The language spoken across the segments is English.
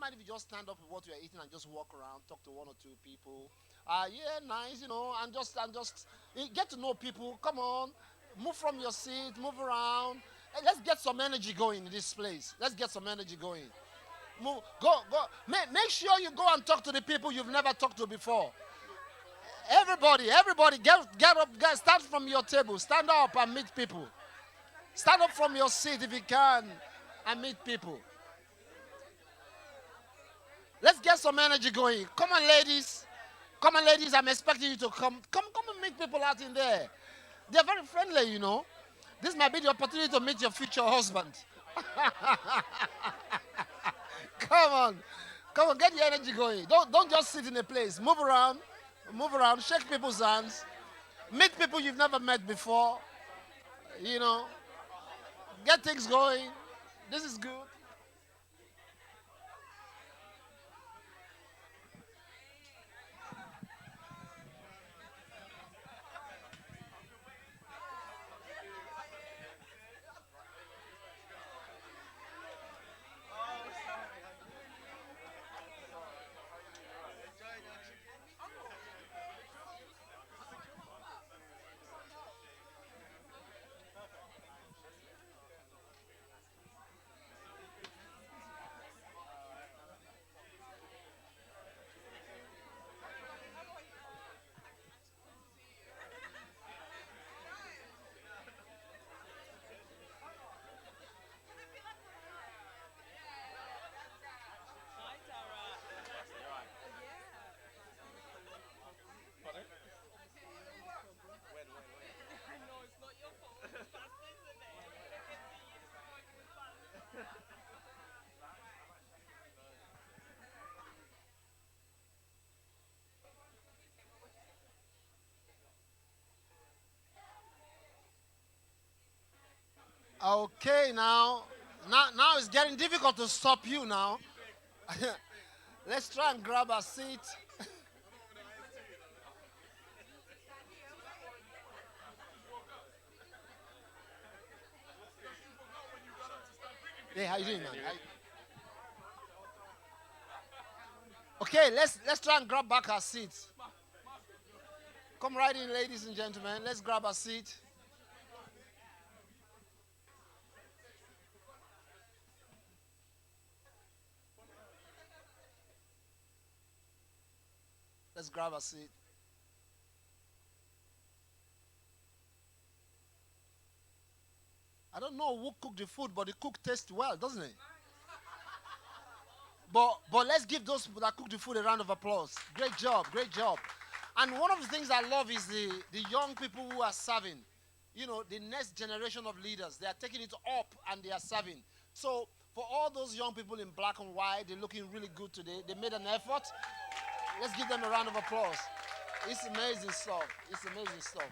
mind if you just stand up with what you are eating and just walk around, talk to one or two people. Yeah, nice, and just get to know people. Come on, move from your seat, move around. Hey, let's get some energy going in this place. Let's get some energy going. Move, go. Make sure you go and talk to the people you've never talked to before. Everybody, get up, guys. Start from your table. Stand up and meet people. Stand up from your seat if you can and meet people. Let's get some energy going. Come on, ladies. Come on, ladies. I'm expecting you to come. Come and meet people out in there. They're very friendly. This might be the opportunity to meet your future husband. Come on. Come on, get the energy going. Don't just sit in a place. Move around, shake people's hands, meet people you've never met before. You know, get things going. This is good. Okay, now it's getting difficult to stop you now. Let's try and grab a seat. Hey, how you doing, man? Okay, let's try and grab back our seats. Come right in, ladies and gentlemen. Let's grab a seat. Let's grab a seat. I don't know who cooked the food, but the cook tastes well, doesn't it? But let's give those people that cook the food a round of applause. Great job, great job. And one of the things I love is the young people who are serving. The next generation of leaders. They are taking it up and they are serving. So for all those young people in black and white, they're looking really good today. They made an effort. Let's give them a round of applause. It's amazing stuff. It's amazing stuff.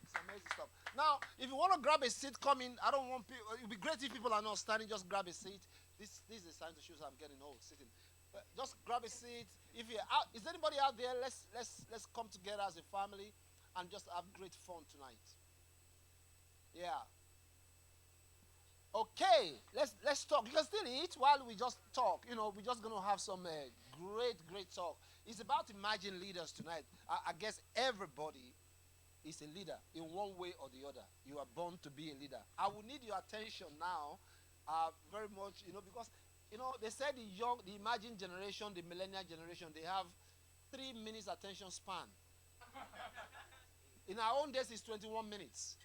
It's amazing stuff. Now, if you want to grab a seat, come in. I don't want people. It would be great if people are not standing. Just grab a seat. This is a sign to show I'm getting old sitting. Just grab a seat. If you're out, is anybody out there? Let's come together as a family and just have great fun tonight. Yeah. Okay. Let's talk. You can still eat while we just talk. We're just gonna have some great talk. It's about emerging leaders tonight. I guess everybody is a leader in one way or the other. You are born to be a leader. I will need your attention now, very much, because they said the emerging generation, the millennial generation, they have 3 minutes attention span. In our own days, it's 21 minutes.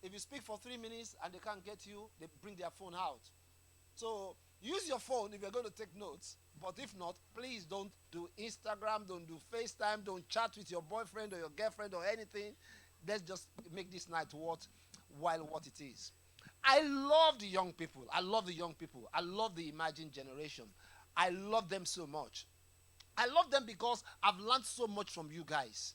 If you speak for 3 minutes and they can't get you, they bring their phone out. So use your phone if you're going to take notes. But if not, please don't do Instagram, don't do FaceTime, don't chat with your boyfriend or your girlfriend or anything. Let's just make this night what it is. I love the young people. I love the young people. I love the emerging generation. I love them so much. I love them because I've learned so much from you guys.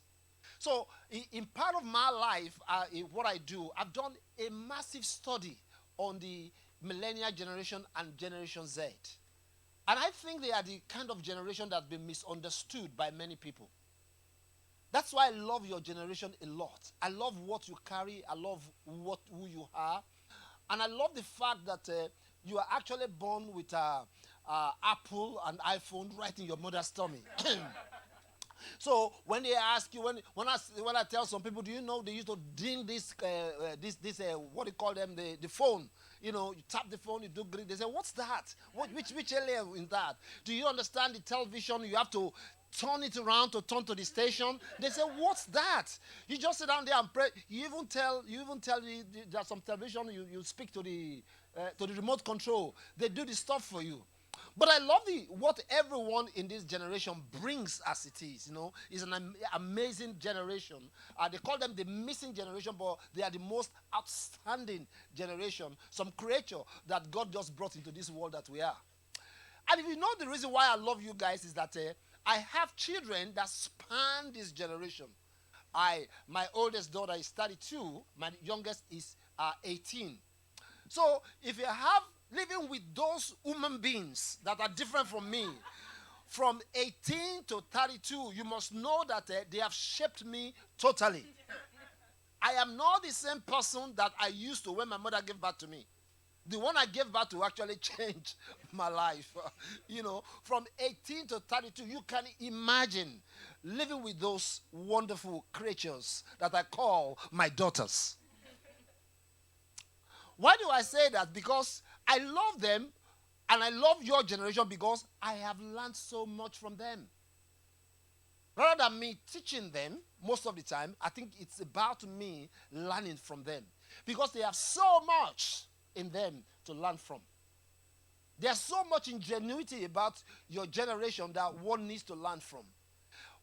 So, in part of my life, in what I do, I've done a massive study on the millennial generation and Generation Z. And I think they are the kind of generation that's been misunderstood by many people. That's why I love your generation a lot. I love what you carry. I love who you are. And I love the fact that you are actually born with Apple and iPhone right in your mother's tummy. So when they ask you, when I tell some people, do you know they used to ding this what do you call them, the phone? You tap the phone, you do greet. They say, what's that? Which area in that? Do you understand the television? You have to turn it around to turn to the station. They say, what's that? You just sit down there and pray. You even tell there's some television. You speak to the remote control. They do the stuff for you. But I love what everyone in this generation brings as it is. It's an amazing generation. They call them the missing generation, but they are the most outstanding generation. Some creature that God just brought into this world that we are. And if you know the reason why I love you guys is that I have children that span this generation. My oldest daughter is 32. My youngest is 18. So if you have living with those human beings that are different from me, from 18 to 32, you must know that they have shaped me totally. I am not the same person that I used to when my mother gave birth to me. The one I gave birth to actually changed my life. From 18 to 32, you can imagine living with those wonderful creatures that I call my daughters. Why do I say that? Because I love them and I love your generation because I have learned so much from them. Rather than me teaching them, most of the time, I think it's about me learning from them. Because they have so much in them to learn from. There's so much ingenuity about your generation that one needs to learn from.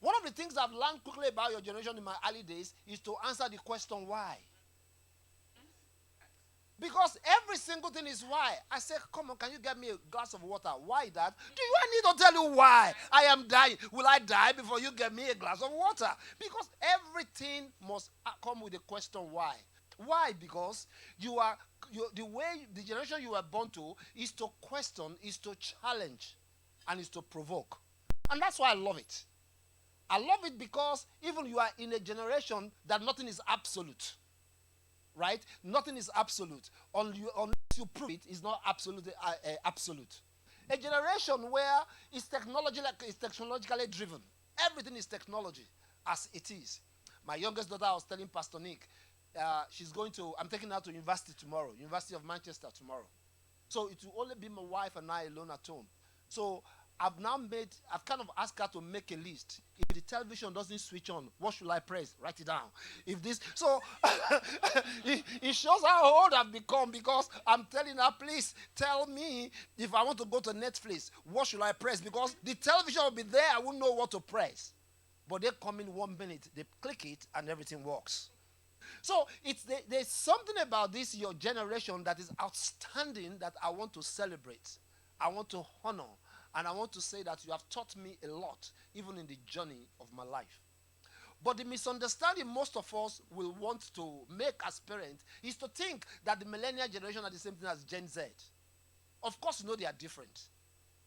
One of the things I've learned quickly about your generation in my early days is to answer the question why. Because every single thing is why. I say, come on, can you get me a glass of water? Why that? Do you need to tell you why I am dying? Will I die before you get me a glass of water? Because everything must come with a question why. Why? Because the generation you were born to is to question, is to challenge, and is to provoke. And that's why I love it. I love it because even you are in a generation that nothing is absolute. Right? Nothing is absolute. Unless you prove it, it's not absolutely absolute. A generation where it's technologically driven. Everything is technology as it is. My youngest daughter, I was telling Pastor Nick, I'm taking her to university tomorrow, University of Manchester tomorrow. So it will only be my wife and I alone at home. So I've kind of asked her to make a list. If the television doesn't switch on, what should I press? Write it down. So it shows how old I've become because I'm telling her, please tell me if I want to go to Netflix, what should I press? Because the television will be there, I won't know what to press. But they come in 1 minute, they click it, and everything works. So there's something about this, your generation, that is outstanding that I want to celebrate. I want to honor. And I want to say that you have taught me a lot, even in the journey of my life. But the misunderstanding most of us will want to make as parents is to think that the millennial generation are the same thing as Gen Z. Of course, they are different.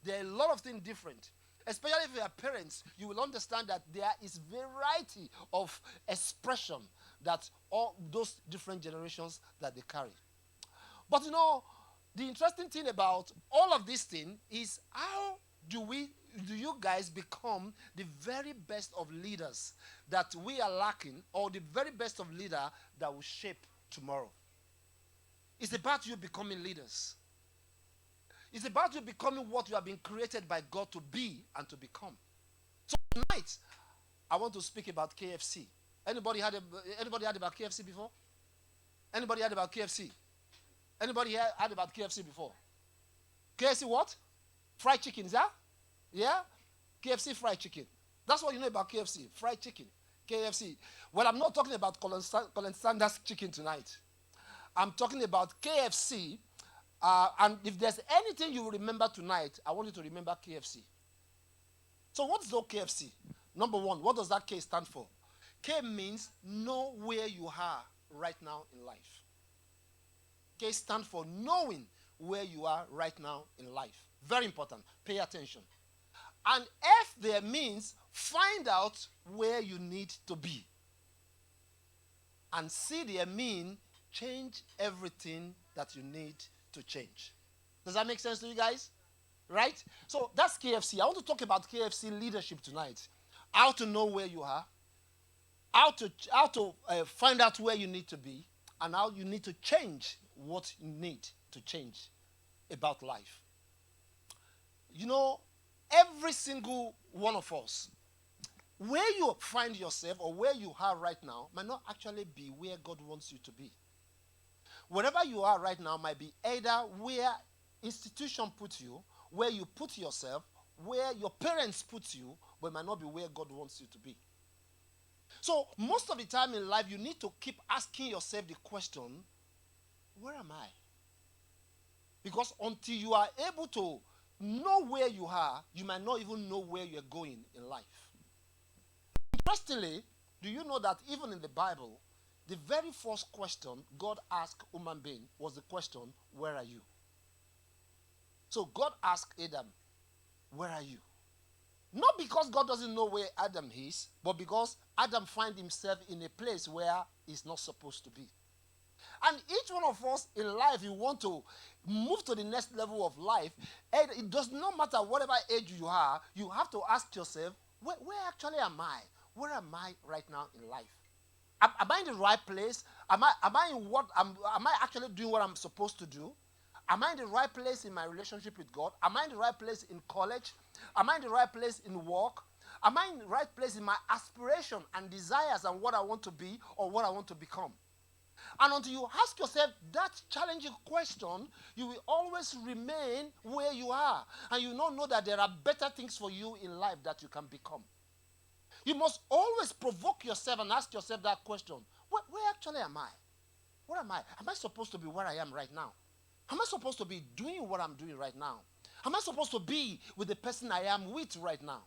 There are a lot of things different. Especially if you are parents, you will understand that there is variety of expression that all those different generations that they carry. But the interesting thing about all of this thing is how do you guys become the very best of leaders that we are lacking, or the very best of leader that will shape tomorrow? It's about you becoming leaders. It's about you becoming what you have been created by God to be and to become. So tonight, I want to speak about KFC. Anybody heard about KFC before? Anybody heard about KFC? Anybody heard about KFC before? KFC what? Fried chicken, is that? Yeah? KFC fried chicken. That's what you know about KFC, fried chicken. KFC. Well, I'm not talking about Colin Sanders chicken tonight. I'm talking about KFC. And if there's anything you will remember tonight, I want you to remember KFC. So what's the KFC? Number one, what does that K stand for? K means know where you are right now in life. K stands for knowing where you are right now in life. Very important. Pay attention. And F there means find out where you need to be. And C there mean change everything that you need to change. Does that make sense to you guys? Right? So that's KFC. I want to talk about KFC leadership tonight. How to know where you are, how to find out where you need to be, and how you need to change what you need to change about life. You know, every single one of us, where you find yourself or where you are right now might not actually be where God wants you to be. Wherever you are right now might be either where institution put you, where you put yourself, where your parents put you, but it might not be where God wants you to be. So most of the time in life, you need to keep asking yourself the question, where am I? Because until you are able to know where you are, you might not even know where you're going in life. Interestingly, do you know that even in the Bible, the very first question God asked human being was the question, where are you? So God asked Adam, where are you? Not because God doesn't know where Adam is, but because Adam finds himself in a place where he's not supposed to be. And each one of us in life, you want to move to the next level of life, and it does not matter whatever age you are, you have to ask yourself, where actually am I? Where am I right now in life? Am I in the right place? Am I in what am I actually doing what I'm supposed to do? Am I in the right place in my relationship with God? Am I in the right place in college? Am I in the right place in work? Am I in the right place in my aspiration and desires and what I want to be or what I want to become? And until you ask yourself that challenging question, you will always remain where you are. And you don't know that there are better things for you in life that you can become. You must always provoke yourself and ask yourself that question. Where actually am I? Where am I? Am I supposed to be where I am right now? Am I supposed to be doing what I'm doing right now? Am I supposed to be with the person I am with right now?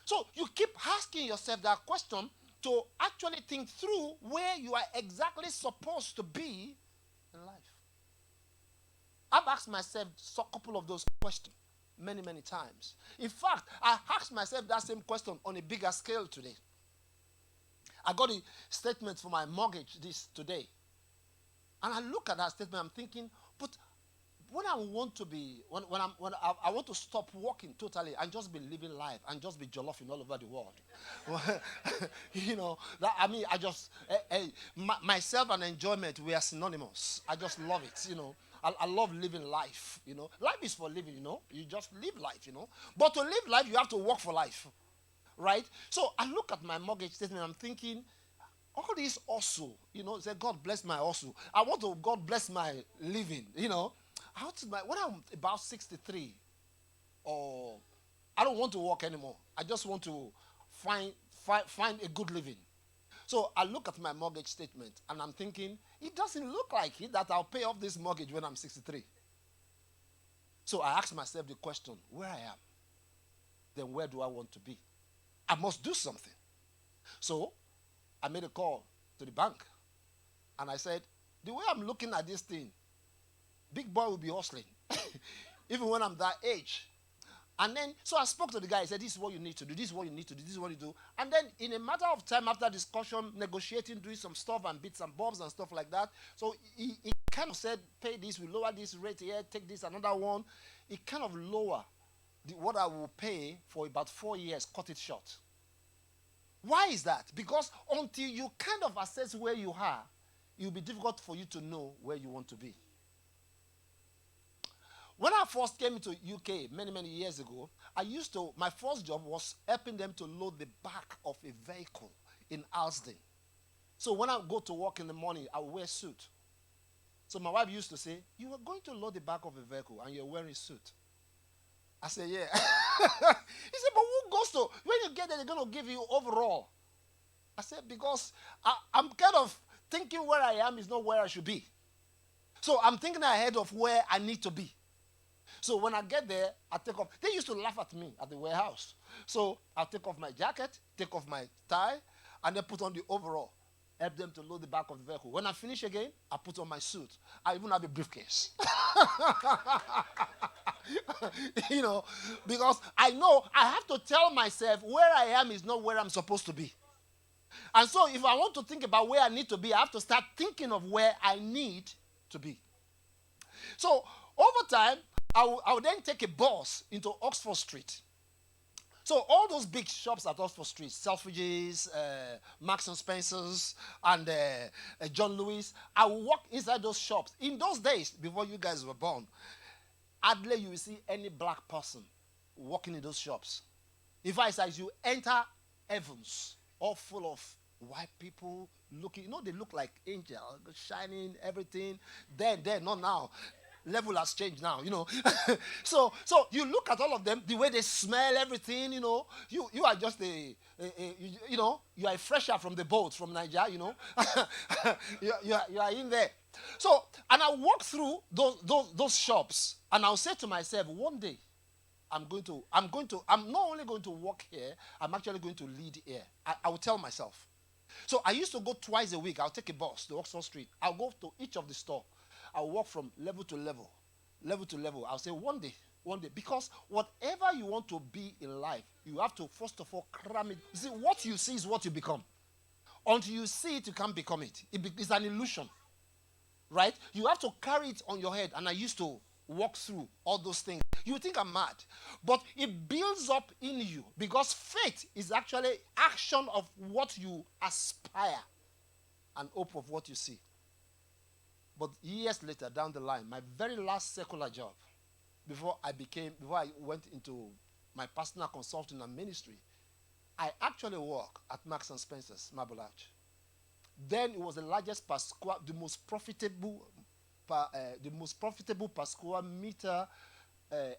So you keep asking yourself that question to actually think through where you are exactly supposed to be in life. I've asked myself a couple of those questions many, many times. In fact, I asked myself that same question on a bigger scale today. I got a statement for my mortgage today. And I look at that statement, I'm thinking, but when I want to be, when I want to stop working totally and just be living life and just be jollophing all over the world, you know, I just, myself and enjoyment, we are synonymous. I just love it, you know. I love living life, you know. Life is for living, you know. You just live life, you know. But to live life, you have to work for life, right? So I look at my mortgage statement, I'm thinking, all this also, you know, say, God bless my also. I want to, God bless my living, you know. When I'm about 63, or I don't want to work anymore. I just want to find a good living. So I look at my mortgage statement and I'm thinking, it doesn't look like it that I'll pay off this mortgage when I'm 63. So I ask myself the question, where I am, then where do I want to be? I must do something. So I made a call to the bank and I said, the way I'm looking at this thing, big boy will be hustling, even when I'm that age. And then, so I spoke to the guy. He said, this is what you need to do. This is what you need to do. This is what you do. And then, in a matter of time, after discussion, negotiating, doing some stuff and bits and bobs and stuff like that. So he kind of said, pay this, we lower this rate here, take this, another one. He kind of lower what I will pay for about 4 years, cut it short. Why is that? Because until you kind of assess where you are, it will be difficult for you to know where you want to be. When I first came to UK many, many years ago, my first job was helping them to load the back of a vehicle in Alsden. So when I go to work in the morning, I wear a suit. So my wife used to say, you are going to load the back of a vehicle and you're wearing a suit. I said, yeah. He said, but who goes to, when you get there, they're going to give you overall. I said, because I'm kind of thinking where I am is not where I should be. So I'm thinking ahead of where I need to be. So when I get there, I take off. They used to laugh at me at the warehouse. So I'll take off my jacket, take off my tie, and then put on the overall. Help them to load the back of the vehicle. When I finish again, I put on my suit. I even have a briefcase. You know, because I know I have to tell myself where I am is not where I'm supposed to be. And so if I want to think about where I need to be, I have to start thinking of where I need to be. So over time, I would then take a bus into Oxford Street. So all those big shops at Oxford Street, Selfridges, Marks and Spencers, and John Lewis, I would walk inside those shops. In those days, before you guys were born, hardly you will see any black person walking in those shops. In fact, as you enter Evans, all full of white people looking, they look like angels, shining, everything. Then, not now. Level has changed now, so you look at all of them, the way they smell, everything, you are just you are a fresher from the boat from Nigeria, you are in there. So, and I walk through those shops, and I'll say to myself, one day, I'm not only going to walk here, I'm actually going to lead here. I will tell myself. So I used to go twice a week. I'll take a bus to Oxford Street. I'll go to each of the store. I'll walk from level to level. I'll say one day, because whatever you want to be in life, you have to first of all cram it. You see, what you see is what you become. Until you see it, you can't become it. It's an illusion, right? You have to carry it on your head. And I used to walk through all those things. You think I'm mad, but it builds up in you, because faith is actually action of what you aspire and hope of what you see. But years later, down the line, my very last secular job, before I went into my personal consulting and ministry, I actually worked at Marks and Spencers, Marble Arch. Then it was the largest the most profitable per square meter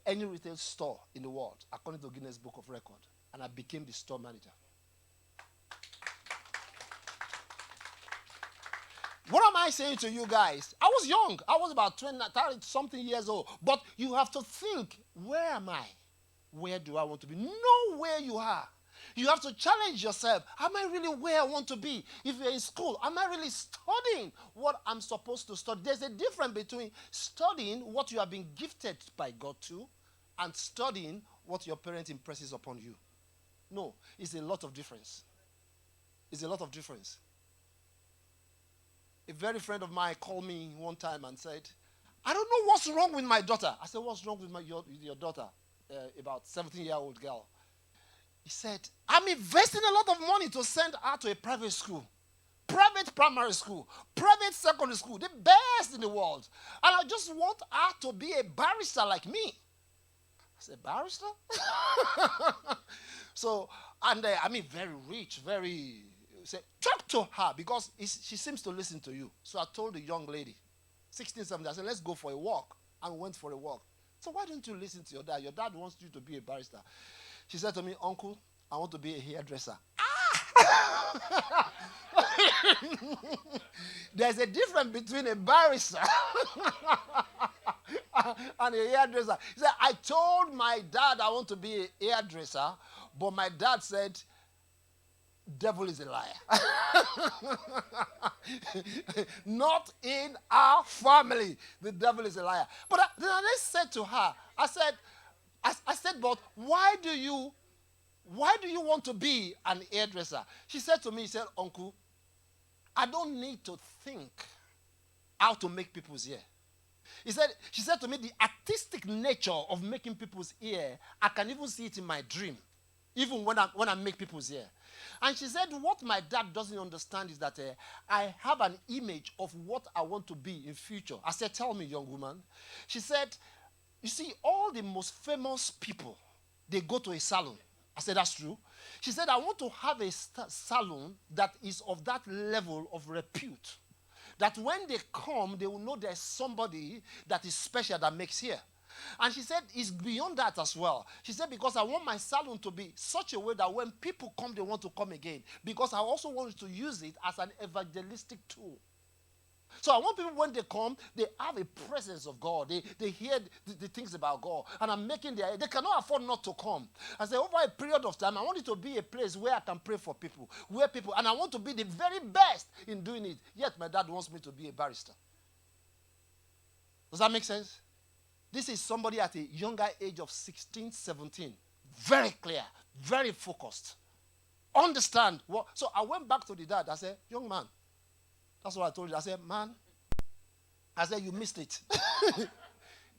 any retail store in the world, according to Guinness Book of Record. And I became the store manager. What am I saying to you guys? I was young. I was about 30-something years old. But you have to think, where am I? Where do I want to be? Know where you are. You have to challenge yourself. Am I really where I want to be? If you're in school, am I really studying what I'm supposed to study? There's a difference between studying what you have been gifted by God to and studying what your parent impresses upon you. No, it's a lot of difference. It's a lot of difference. A very friend of mine called me one time and said, I don't know what's wrong with my daughter. I said, what's wrong with your daughter? About 17-year-old girl. He said, I'm investing a lot of money to send her to a private school, private primary school, private secondary school, the best in the world. And I just want her to be a barrister like me. I said, barrister? So, and very rich, very... Say, talk to her, because she seems to listen to you. So I told the young lady, 16, 17, I said, let's go for a walk. And we went for a walk. So why don't you listen to your dad? Your dad wants you to be a barrister. She said to me, Uncle, I want to be a hairdresser. Ah! There's a difference between a barrister and a hairdresser. He said, I told my dad I want to be a hairdresser, but my dad said, devil is a liar. Not in our family. The devil is a liar. But then I said to her, I said, but why do you want to be an hairdresser? She said to me, she said, Uncle, I don't need to think how to make people's hair. She said to me, the artistic nature of making people's hair, I can even see it in my dream, even when I make people's hair. And she said, what my dad doesn't understand is that I have an image of what I want to be in future. I said, tell me, young woman. She said, you see, all the most famous people, they go to a salon. I said, that's true. She said, I want to have a salon that is of that level of repute, that when they come, they will know there's somebody that is special that makes hair. And she said, it's beyond that as well. She said, because I want my salon to be such a way that when people come, they want to come again. Because I also want to use it as an evangelistic tool. So I want people, when they come, they have a presence of God. They hear the things about God. And I'm making they cannot afford not to come. I say, over a period of time, I want it to be a place where I can pray for people. And I want to be the very best in doing it. Yet my dad wants me to be a barrister. Does that make sense? This is somebody at a younger age of 16, 17. Very clear, very focused. Understand what. So I went back to the dad. I said, young man, that's what I told you. I said, man, you missed it.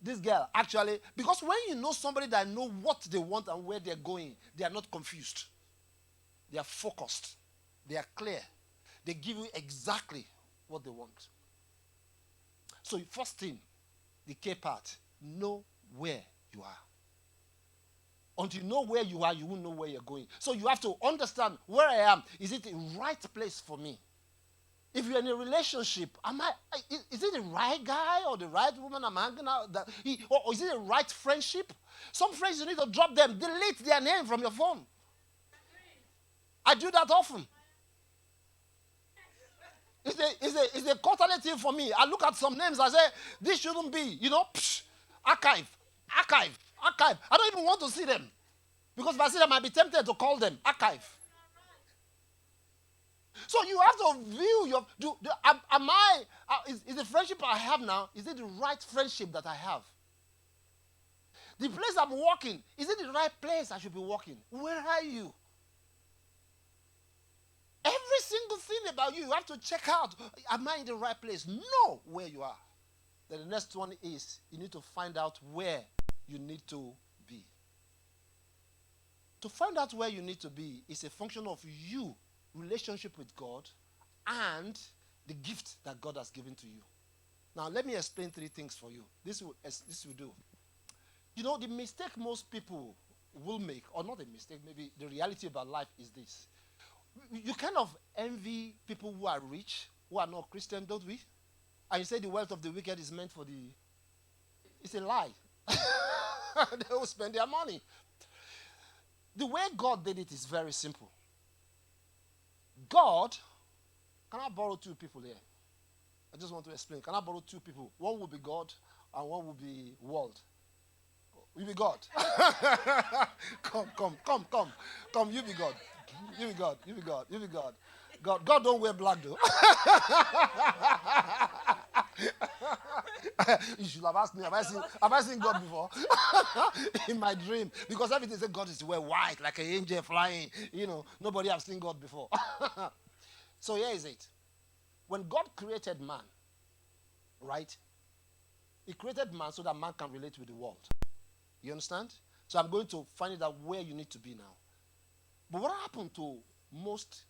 this girl actually, because when you know somebody that know what they want and where they're going, they are not confused. They are focused. They are clear. They give you exactly what they want. So first thing, the key part, know where you are. Until you know where you are, you won't know where you're going. So you have to understand where I am. Is it the right place for me? If you're in a relationship, is it the right guy or the right woman I'm hanging out? Or is it the right friendship? Some friends, you need to drop them. Delete their name from your phone. I do that often. It's a quarterly thing for me. I look at some names, I say, this shouldn't be, archive. I don't even want to see them. Because if I see them, I'll be tempted to call them archive. So you have to view is the friendship I have now, is it the right friendship that I have? The place I'm working, is it the right place I should be working? Where are you? Every single thing about you have to check out. Am I in the right place? Know where you are. Then the next one is you need to find out where you need to be. To find out where you need to be is a function of you, relationship with God, and the gift that God has given to you. Now, let me explain 3 things for you. This will do. The mistake most people will make, or not a mistake, maybe the reality about life is this. You kind of envy people who are rich, who are not Christian, don't we? And you say the wealth of the wicked is meant for the... It's a lie. They will spend their money. The way God did it is very simple. God... Can I borrow 2 people here? I just want to explain. Can I borrow 2 people? One will be God and one will be world. You be God. Come, you be God. You be God. God don't wear black though. You should have asked me, have I seen God before? In my dream. Because everything said God is to wear white, like an angel flying. Nobody have seen God before. So here is it. When God created man, right? He created man so that man can relate with the world. You understand? So I'm going to find it out where you need to be now. But what happened to most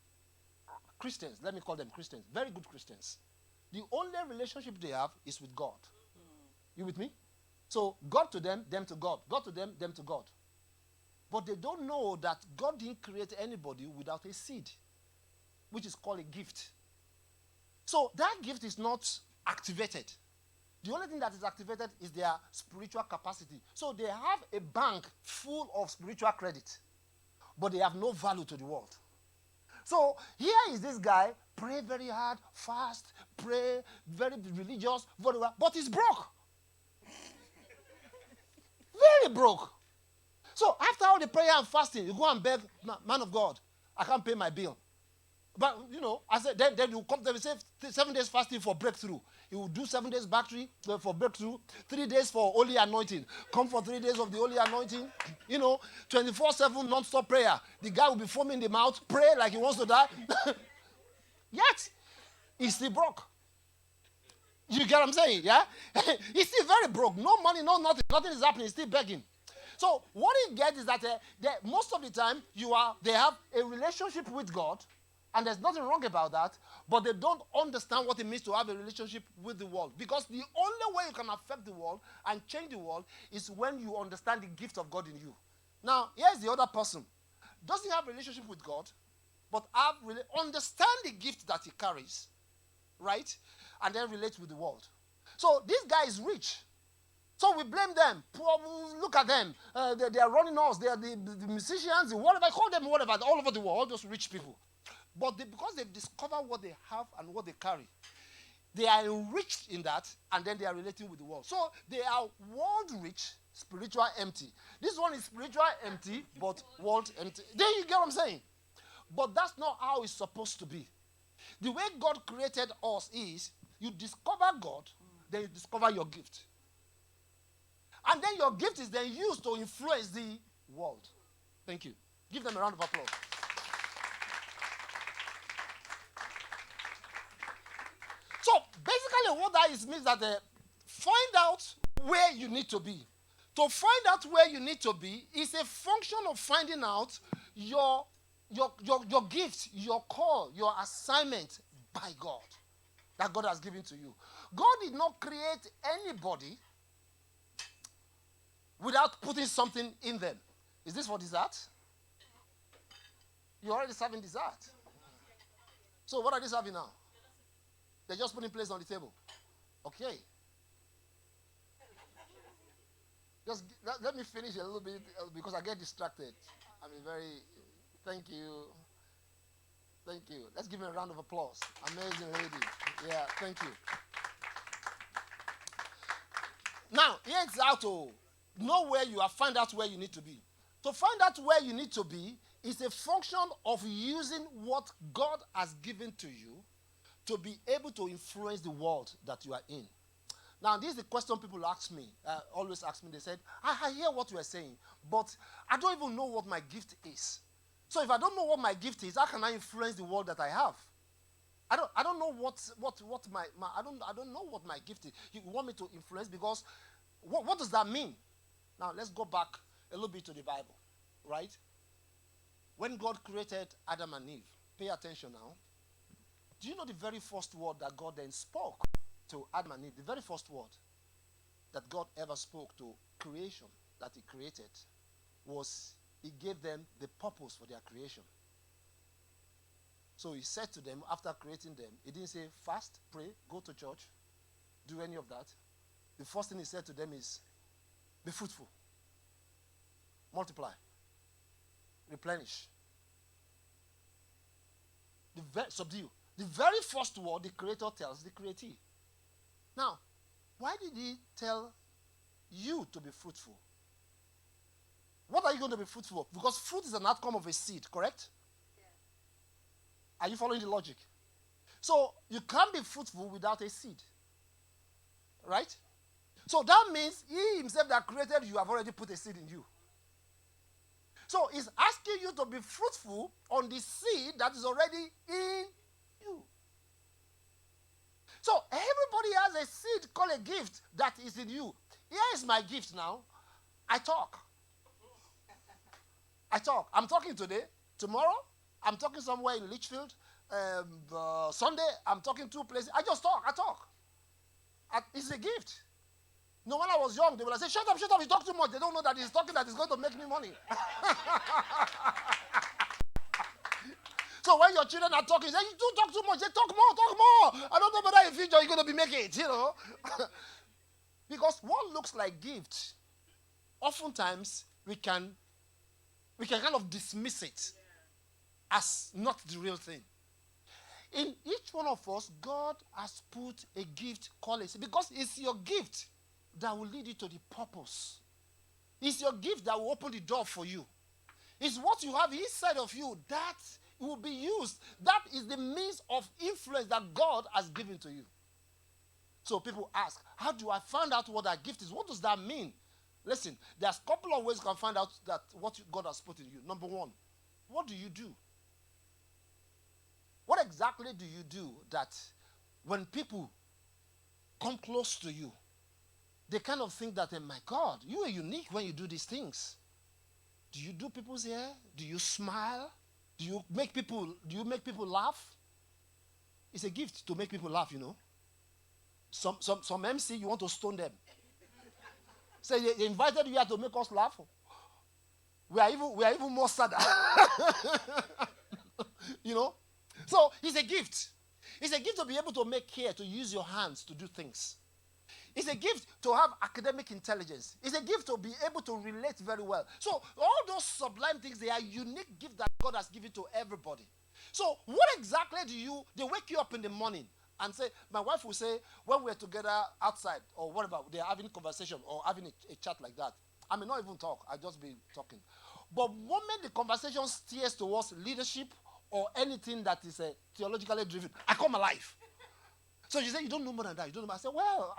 Christians, let me call them Christians, very good Christians, the only relationship they have is with God. You with me? So God to them to God. God to them to God. But they don't know that God didn't create anybody without a seed, which is called a gift. So that gift is not activated. The only thing that is activated is their spiritual capacity. So they have a bank full of spiritual credit, but they have no value to the world. So here is this guy, pray very hard, fast, pray, very religious, whatever, but he's broke. Very broke. So after all the prayer and fasting, you go and beg, man of God, I can't pay my bill. But, I said, then you come, they say 7 days fasting for breakthrough. You will do 7 days battery for breakthrough, 3 days for holy anointing. Come for 3 days of the holy anointing. 24/7 non-stop prayer. The guy will be foaming in the mouth, pray like he wants to die. Yet, he's still broke. You get what I'm saying, yeah? He's still very broke. No money, no nothing. Nothing is happening. He's still begging. So what he gets is that most of the time, they have a relationship with God, and there's nothing wrong about that, but they don't understand what it means to have a relationship with the world. Because the only way you can affect the world and change the world is when you understand the gift of God in you. Now, here's the other person. Doesn't have a relationship with God, but understand the gift that he carries, right? And then relate with the world. So this guy is rich. So we blame them. Poor, look at them. They are running us. They are the musicians, whatever. I call them whatever. All over the world, just rich people. But because they've discovered what they have and what they carry, they are enriched in that, and then they are relating with the world. So they are world rich, spiritual empty. This one is spiritual empty, but world empty. There you get what I'm saying. But that's not how it's supposed to be. The way God created us is, you discover God, then you discover your gift. And then your gift is then used to influence the world. Thank you. Give them a round of applause. So basically what that is means that find out where you need to be. To find out where you need to be is a function of finding out your gift, your call, your assignment by God that God has given to you. God did not create anybody without putting something in them. Is this for dessert? You're already serving dessert. So what are they serving now? They're just putting plates on the table. Okay. Just let me finish a little bit because I get distracted. Thank you. Thank you. Let's give him a round of applause. Amazing lady. Yeah, thank you. Now, here's how to know where you are, find out where you need to be. To find out where you need to be is a function of using what God has given to you to be able to influence the world that you are in. Now, this is the question people ask me, always ask me. They said, I hear what you are saying, but I don't even know what my gift is. So if I don't know what my gift is, how can I influence the world that I have? I don't know what my I don't know what my gift is. You want me to influence because what does that mean? Now let's go back a little bit to the Bible, right? When God created Adam and Eve, pay attention now. Do you know the very first word that God then spoke to Adam and Eve? The very first word that God ever spoke to creation that he created was he gave them the purpose for their creation. So he said to them after creating them, he didn't say fast, pray, go to church, do any of that. The first thing he said to them is, be fruitful, multiply, replenish, subdue. The very first word the creator tells the createe. Now, why did he tell you to be fruitful? What are you going to be fruitful of? Because fruit is an outcome of a seed, correct? Yeah. Are you following the logic? So, you can't be fruitful without a seed. Right? So, that means he himself that created you have already put a seed in you. So, he's asking you to be fruitful on the seed that is already in you. So, everybody has a seed called a gift that is in you. Here is my gift now. I talk. I'm talking today. Tomorrow, I'm talking somewhere in Litchfield. Sunday, I'm talking two places. I just talk. I talk. It's a gift. No, when I was young, they would say, shut up, you talk too much. They don't know that he's talking that is going to make me money. So when your children are talking, you say, you do talk too much. They talk more. I don't know whether in future you're going to be making it, Because what looks like gift, oftentimes we can kind of dismiss it as not the real thing. In each one of us, God has put a gift called it because it's your gift that will lead you to the purpose. It's your gift that will open the door for you. It's what you have inside of you that will be used. That is the means of influence that God has given to you. So people ask, how do I find out what that gift is? What does that mean? Listen, there's a couple of ways you can find out that what God has put in you. Number one, what do you do? What exactly do you do that when people come close to you, they kind of think that, my God, you are unique when you do these things. Do you do people's hair? Do you smile? Do you make people laugh? It's a gift to make people laugh, Some MC, you want to stone them. Say they invited you here to make us laugh. We are even more sad. So it's a gift. It's a gift to be able to make care, to use your hands to do things. It's a gift to have academic intelligence. It's a gift to be able to relate very well. So all those sublime things, they are unique gifts that God has given to everybody. So what exactly they wake you up in the morning and say, my wife will say, when we're together outside or whatever, they're having a conversation or having a chat like that. I may not even talk, I'll just be talking. But the moment the conversation steers towards leadership or anything that is theologically driven, I come alive. So she said, you don't know more than that. You don't know. I said, well,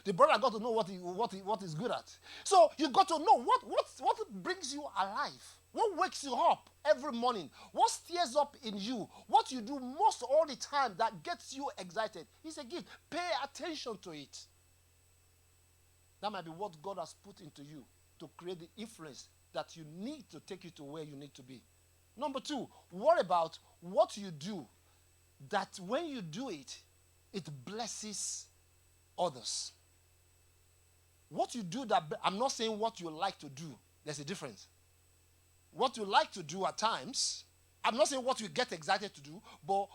the brother got to know what he's good at. So you got to know what brings you alive. What wakes you up every morning? What stirs up in you? What you do most all the time that gets you excited? It's a gift. Pay attention to it. That might be what God has put into you to create the influence that you need to take you to where you need to be. Number two, worry about what you do, that when you do it, it blesses others. What you do that, I'm not saying what you like to do. There's a difference. What you like to do at times, I'm not saying what you get excited to do, but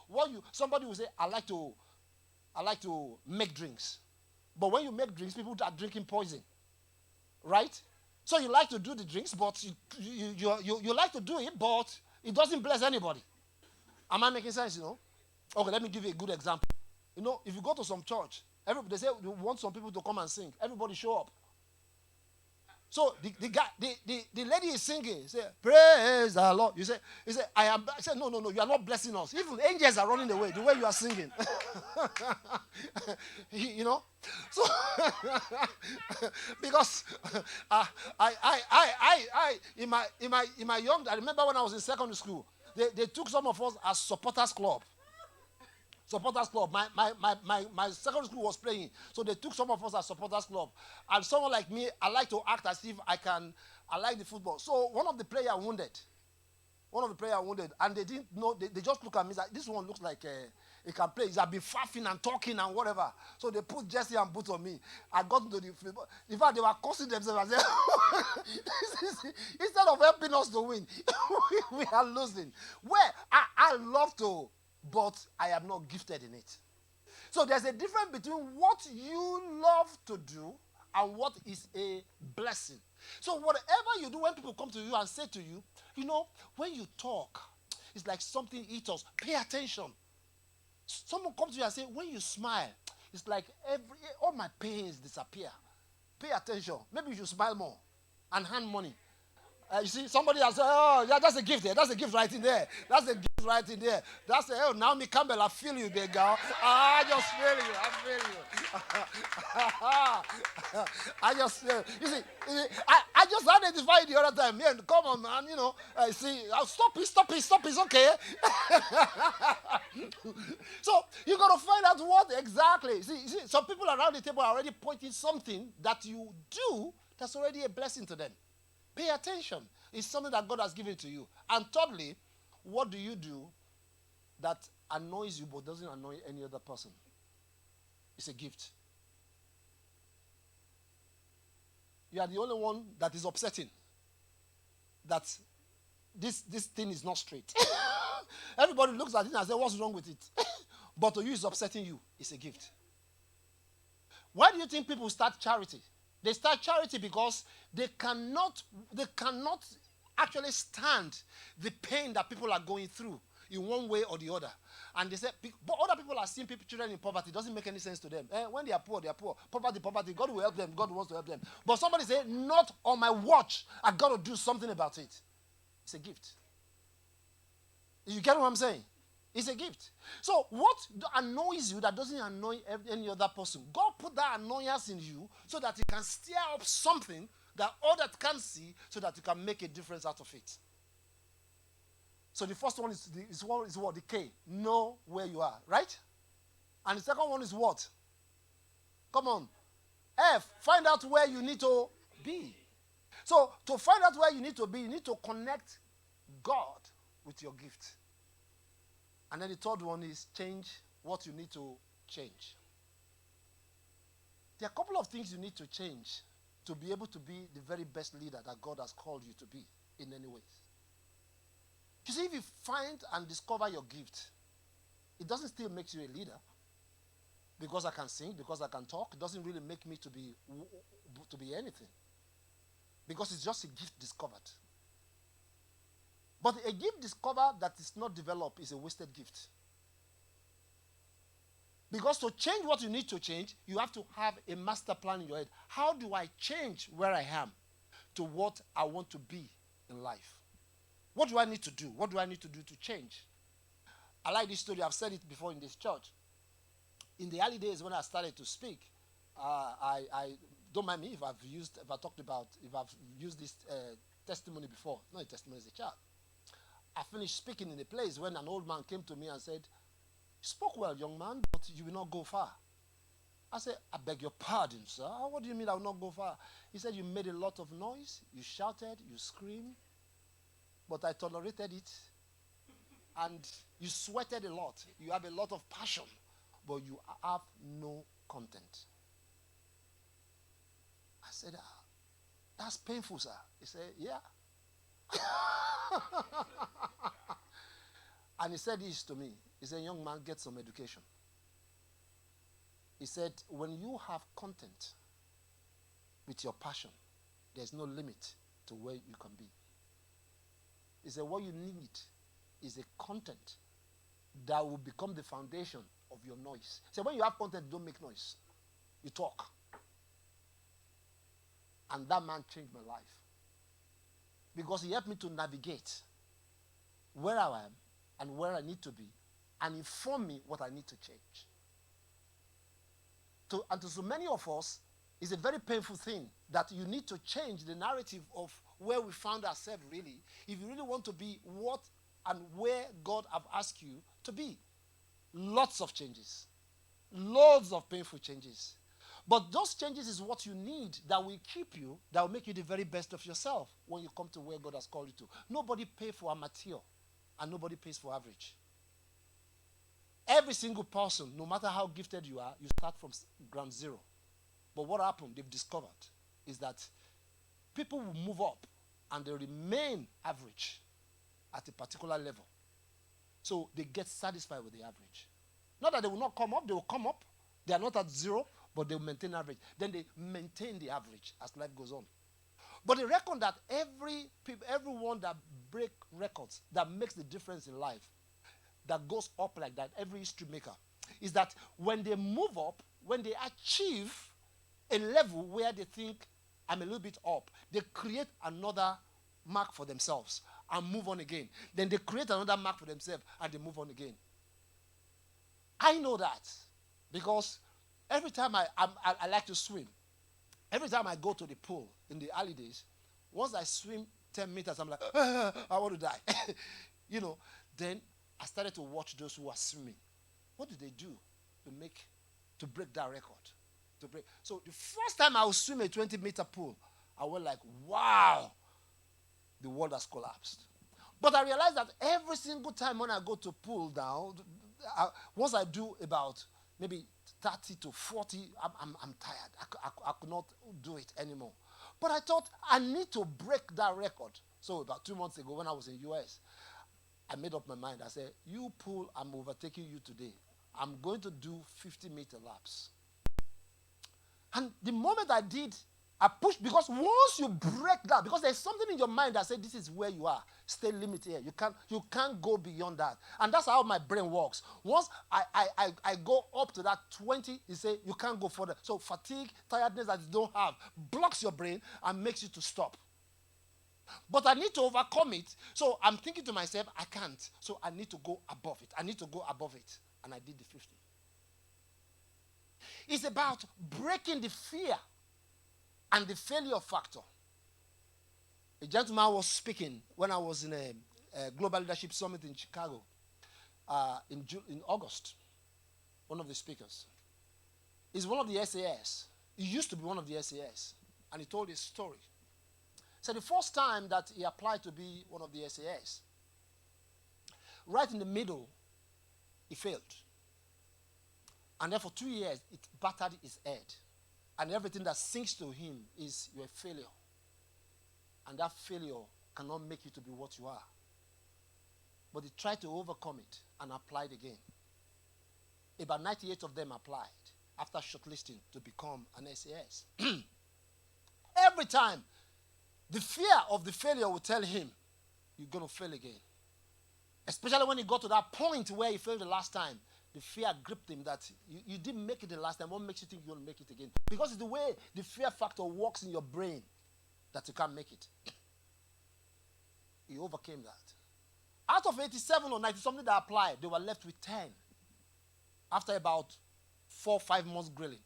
somebody will say, I like to make drinks. But when you make drinks, people are drinking poison. Right? So you like to do the drinks, but you like to do it, but it doesn't bless anybody. Am I making sense, Okay, let me give you a good example. If you go to some church, they say we want some people to come and sing. Everybody show up. So the lady is singing. Say, praise the Lord. You say, I say, no, you are not blessing us. Even angels are running away the way you are singing. So because I in my young, I remember when I was in secondary school, they took some of us as supporters club. Supporters club. My secondary school was playing, so they took some of us as supporters club. And someone like me, I like to act as if I like the football. So one of the players wounded, and they didn't know. They just look at me like, this one looks like he can play. He's been faffing and talking and whatever. So they put jersey and boots on me. I got into the football. In fact, they were cursing themselves. I said, instead of helping us to win, we are losing. Where I love to, but I am not gifted in it. So there's a difference between what you love to do and what is a blessing. So whatever you do, when people come to you and say to you, when you talk, it's like something eats us. Pay attention. Someone comes to you and say, when you smile, it's like all my pains disappear. Pay attention. Maybe you should smile more and hand money. You see, somebody has said, oh, yeah, that's a gift there. That's a gift right in there. That's a gift right in there. That's Naomi Campbell, I feel you there, girl. I just feel you. I just feel you. You see, I just identified the other time. Yeah, come on, man, see, stop it, it's okay. So, you got to find out what exactly. See, some people around the table are already pointing something that you do that's already a blessing to them. Pay attention. It's something that God has given to you. And thirdly, what do you do that annoys you but doesn't annoy any other person? It's a gift. You are the only one that is upsetting. That this thing is not straight. Everybody looks at it and says, what's wrong with it? But to you, it's upsetting you. It's a gift. Why do you think people start charity? They start charity because they cannot actually stand the pain that people are going through in one way or the other. And they say, but other people are seeing children in poverty. It doesn't make any sense to them. When they are poor, they are poor. Poverty. God will help them. God wants to help them. But somebody say, not on my watch. I got to do something about it. It's a gift. You get what I'm saying? It's a gift. So what annoys you that doesn't annoy any other person? God put that annoyance in you so that it can stir up something that others can see so that you can make a difference out of it. So the first one is what? The K. Know where you are, right? And the second one is what? Come on. F. Find out where you need to be. So to find out where you need to be, you need to connect God with your gift. And then the third one is change what you need to change. There are a couple of things you need to change to be able to be the very best leader that God has called you to be in any ways. You see, if you find and discover your gift, it doesn't still make you a leader. Because I can sing, because I can talk, it doesn't really make me to be anything. Because it's just a gift discovered. But a gift discovered that is not developed is a wasted gift. Because to change what you need to change, you have to have a master plan in your head. How do I change where I am to what I want to be in life? What do I need to do? What do I need to do to change? I like this story. I've said it before in this church. In the early days when I started to speak, I don't mind me if I've used this testimony before. Not a testimony, as a child. I finished speaking in a place when an old man came to me and said, "You spoke well, young man, but you will not go far." I said, I beg your pardon, sir. What do you mean I will not go far? He said, you made a lot of noise, you shouted, you screamed, but I tolerated it. And you sweated a lot. You have a lot of passion, but you have no content. I said, that's painful, sir. He said, yeah. And he said this to me. He said, young man, get some education. He said, when you have content with your passion, there's no limit to where you can be. He said, what you need is a content that will become the foundation of your noise. So when you have content, don't make noise. You talk. And that man changed my life. Because he helped me to navigate where I am and where I need to be and inform me what I need to change. And to so many of us, it's a very painful thing that you need to change the narrative of where we found ourselves really, if you really want to be what and where God have asked you to be. Lots of changes. Loads of painful changes. But those changes is what you need that will keep you, that will make you the very best of yourself when you come to where God has called you to. Nobody pays for amateur, and nobody pays for average. Every single person, no matter how gifted you are, you start from ground zero. But what happened, they've discovered, is that people will move up and they remain average at a particular level. So they get satisfied with the average. Not that they will not come up, they will come up. They are not at zero, but they will maintain average. Then they maintain the average as life goes on. But they reckon that everyone that breaks records, that makes the difference in life, that goes up like that, every history maker, is that when they move up, when they achieve a level where they think, I'm a little bit up, they create another mark for themselves and move on again. Then they create another mark for themselves and they move on again. I know that because every time I like to swim, every time I go to the pool in the early days, once I swim 10 meters, I'm like, I want to die. Then I started to watch those who are swimming. What do they do to break that record? So the first time I would swim a 20-meter pool, I was like, wow, the world has collapsed. But I realized that every single time when I go to pool down, once I do about maybe 30 to 40, I'm tired. I could not do it anymore. But I thought I need to break that record. So about 2 months ago when I was in US, I made up my mind. I said, you pool, I'm overtaking you today. I'm going to do 50-meter laps. And the moment I did, I pushed, because once you break that, because there's something in your mind that says this is where you are, stay limited here. You can't go beyond that. And that's how my brain works. Once I go up to that 20, you say you can't go further. So fatigue, tiredness that you don't have, blocks your brain and makes you to stop. But I need to overcome it. So I'm thinking to myself, I can't. So I need to go above it. And I did the 50. It's about breaking the fear and the failure factor. A gentleman was speaking when I was in a Global Leadership Summit in Chicago in August. One of the speakers. He's one of the SAS. He used to be one of the SAS. And he told his story. So the first time that he applied to be one of the SAS, right in the middle, he failed. And then for 2 years, it battered his head. And everything that sinks to him is you're a failure. And that failure cannot make you to be what you are. But he tried to overcome it and applied again. About 98 of them applied after shortlisting to become an SAS. Every time, the fear of the failure will tell him, you're going to fail again. Especially when he got to that point where he failed the last time. The fear gripped him that you didn't make it the last time. What makes you think you're going to make it again? Because it's the way the fear factor works in your brain that you can't make it. He overcame that. Out of 87 or 90 something that applied, they were left with 10. After about 4 or 5 months grilling.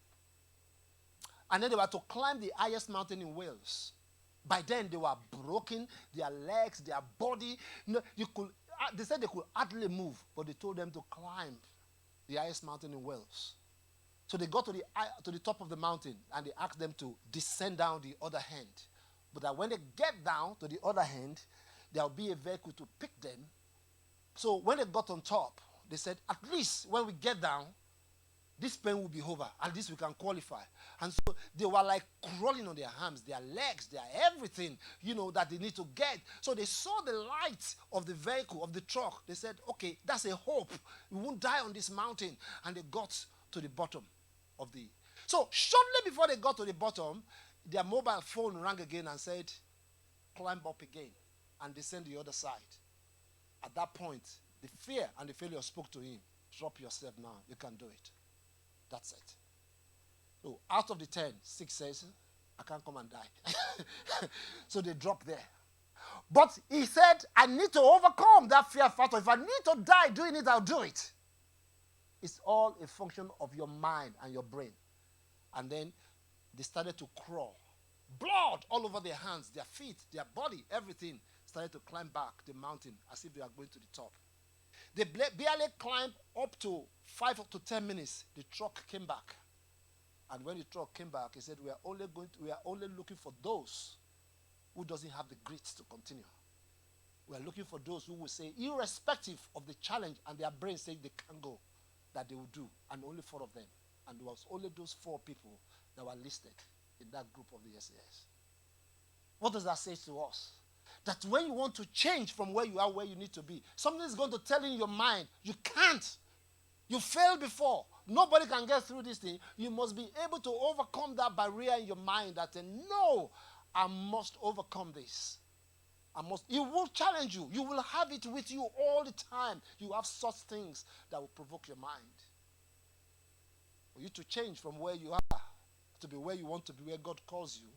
And then they were to climb the highest mountain in Wales. By then they were broken, their legs, their body. They said they could hardly move, but they told them to climb the highest mountain in Wales. So they got to the top of the mountain, and they asked them to descend down the other hand. But that when they get down to the other hand, there will be a vehicle to pick them. So when they got on top, they said, at least when we get down, this pain will be over. At least we can qualify. And so they were like crawling on their arms, their legs, their everything, that they need to get. So they saw the light of the vehicle, of the truck. They said, okay, that's a hope. We won't die on this mountain. And they got to the bottom of the... So shortly before they got to the bottom, their mobile phone rang again and said, climb up again and descend the other side. At that point, the fear and the failure spoke to him. Drop yourself now. You can do it. That's it. So out of the 10, 6 says, I can't come and die. So they dropped there. But he said, I need to overcome that fear factor. If I need to die doing it, I'll do it. It's all a function of your mind and your brain. And then they started to crawl. Blood all over their hands, their feet, their body, everything started to climb back the mountain as if they are going to the top. They barely climbed up to 5 to 10 minutes. The truck came back. And when the truck came back, he said, we are only looking for those who doesn't have the grit to continue. We are looking for those who will say, irrespective of the challenge and their brain saying they can go, that they will do. And only 4 of them. And there was only those 4 people that were listed in that group of the SAS. What does that say to us? That when you want to change from where you are, where you need to be, something is going to tell in your mind, you can't. You failed before. Nobody can get through this thing. You must be able to overcome that barrier in your mind that no, I must overcome this. It will challenge you. You will have it with you all the time. You have such things that will provoke your mind. For you to change from where you are to be where you want to be, where God calls you,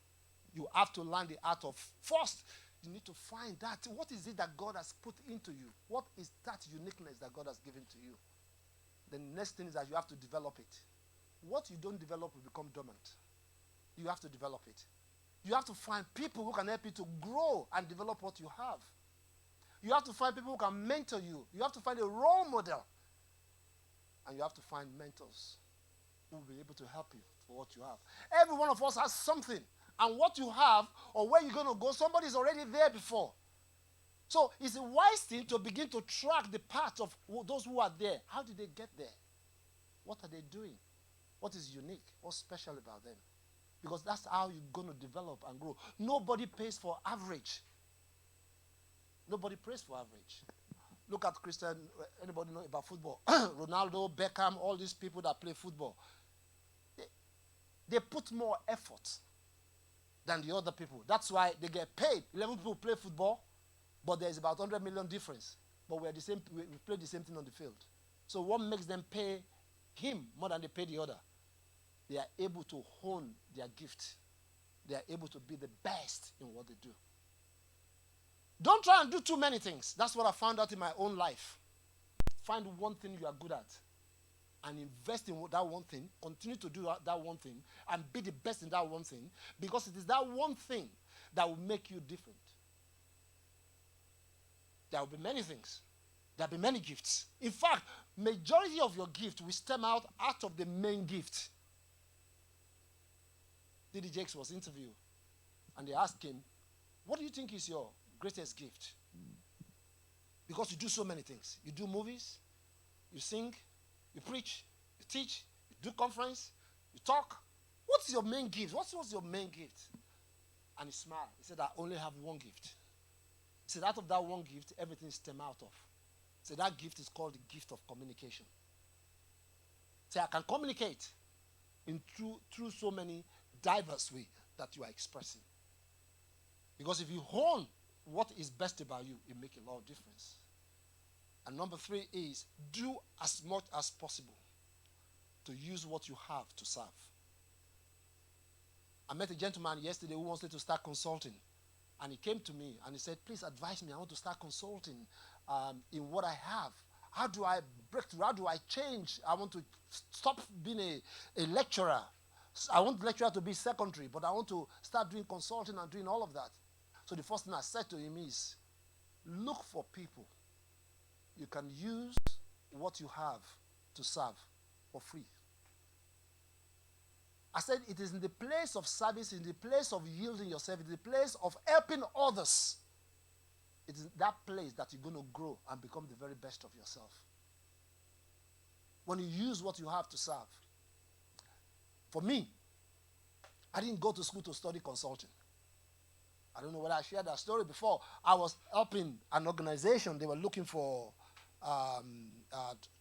you have to learn the art of first. You need to find that. What is it that God has put into you? What is that uniqueness that God has given to you? The next thing is that you have to develop it. What you don't develop will become dormant. You have to develop it. You have to find people who can help you to grow and develop what you have. You have to find people who can mentor you. You have to find a role model. And you have to find mentors who will be able to help you for what you have. Every one of us has something. And what you have or where you're going to go, somebody's already there before. So it's a wise thing to begin to track the path of those who are there. How did they get there? What are they doing? What is unique? What's special about them? Because that's how you're going to develop and grow. Nobody pays for average. Nobody pays for average. Look at Christian, anybody know about football? Ronaldo, Beckham, all these people that play football. They put more effort than the other people. That's why they get paid. 11 people play football, but there's about 100 million difference. But we play the same thing on the field. So what makes them pay him more than they pay the other? They are able to hone their gift. They are able to be the best in what they do. Don't try and do too many things. That's what I found out in my own life. Find one thing you are good at and invest in that one thing. Continue to do that one thing and be the best in that one thing, because it is that one thing that will make you different. There will be many things. There will be many gifts. In fact, majority of your gift will stem out of the main gift. D.D. Jakes was interviewed, and they asked him, what do you think is your greatest gift? Because you do so many things. You do movies, you sing, you preach, you teach, you do conference, you talk. What's your main gift? What's your main gift? And he smiled. He said, I only have one gift. He said, out of that one gift, everything stems out of. He said, that gift is called the gift of communication. Say, I can communicate through so many diverse ways that you are expressing. Because if you hone what is best about you, it makes a lot of difference. And number 3 is do as much as possible to use what you have to serve. I met a gentleman yesterday who wanted to start consulting. And he came to me and he said, please advise me. I want to start consulting in what I have. How do I break through? How do I change? I want to stop being a lecturer. I want lecturer to be secondary, but I want to start doing consulting and doing all of that. So the first thing I said to him is, look for people you can use what you have to serve for free. I said it is in the place of service, in the place of yielding yourself, in the place of helping others. It is that place that you're going to grow and become the very best of yourself. When you use what you have to serve. For me, I didn't go to school to study consulting. I don't know whether I shared that story before. I was helping an organization. They were looking for a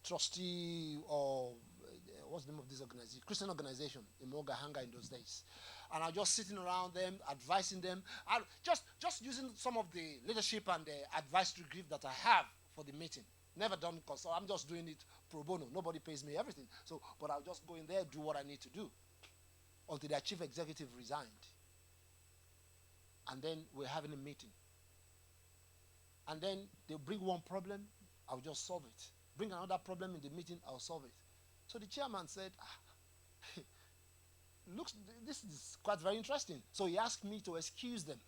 trustee or what's the name of this organization? Christian organization in Mogahanga in those days. And I was just sitting around them, advising them. Just using some of the leadership and the advisory gift that I have for the meeting. Never done consult. I'm just doing it pro bono. Nobody pays me everything. But I'll just go in there, do what I need to do. Until their chief executive resigned. And then we're having a meeting. And then they bring one problem, I'll just solve it. Bring another problem in the meeting, I'll solve it. So the chairman said, looks, this is quite very interesting. So he asked me to excuse them.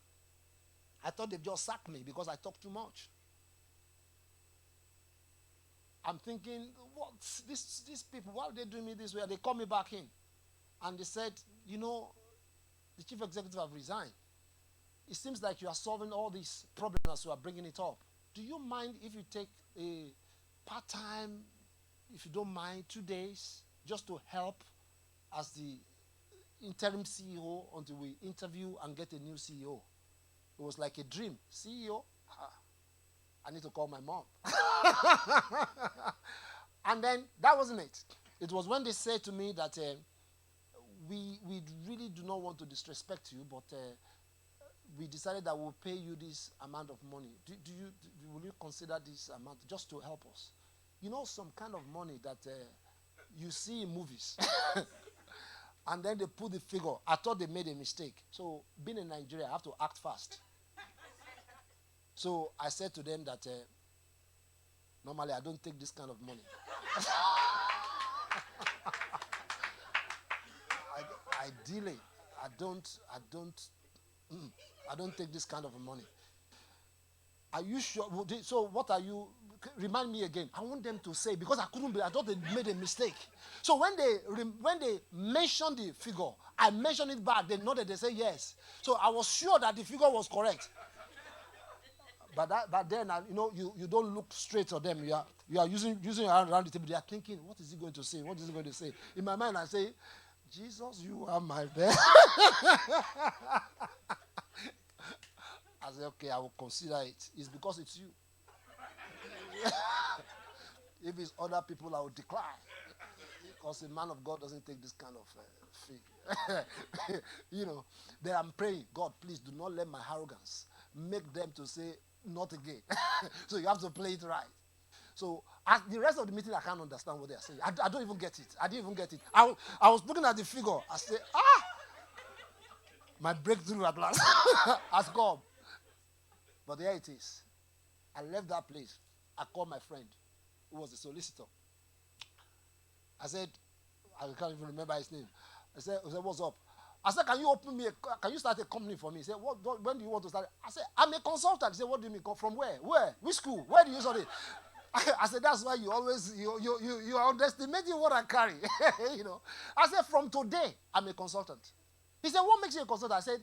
I thought they'd just sacked me because I talk too much. I'm thinking, what? These people, why are they doing me this way? They called me back in. And they said, you know, the chief executive have resigned. It seems like you are solving all these problems as you are bringing it up. Do you mind if you take a part-time, if you don't mind, 2 days, just to help as the interim CEO until we interview and get a new CEO? It was like a dream. CEO? I need to call my mom. And then that wasn't it. It was when they said to me that we really do not want to disrespect you, but we decided that we'll pay you this amount of money. Will you consider this amount just to help us? You know, some kind of money that you see in movies. And then they put the figure. I thought they made a mistake. So being in Nigeria, I have to act fast. So I said to them that normally I don't take this kind of money. I delay. I don't take this kind of money. Are you sure? So what are you? Remind me again. I want them to say, because I couldn't be. I thought they made a mistake. So when they mentioned the figure, I mentioned it back. They nodded. They said yes. So I was sure that the figure was correct. But then you don't look straight at them. You are using around the table. They are thinking, what is he going to say? What is he going to say? In my mind, I say, Jesus, you are my best. I said, okay, I will consider it. It's because it's you. If it's other people, I will decline. Because a man of God doesn't take this kind of fee. Then I'm praying, God, please do not let my arrogance make them to say, not again. So you have to play it right. So the rest of the meeting, I can't understand what they are saying. I don't even get it. I didn't even get it. I was looking at the figure. I said, my breakthrough at last has come. But there it is. I left that place. I called my friend, who was a solicitor. I said, I can't even remember his name. I said, what's up? I said, can you start a company for me? He said, when do you want to start? I said, I'm a consultant. He said, what do you mean? From where? Where? Which school? Where do you study? I said, that's why you always, you are underestimating what I carry. I said, from today, I'm a consultant. He said, what makes you a consultant? I said,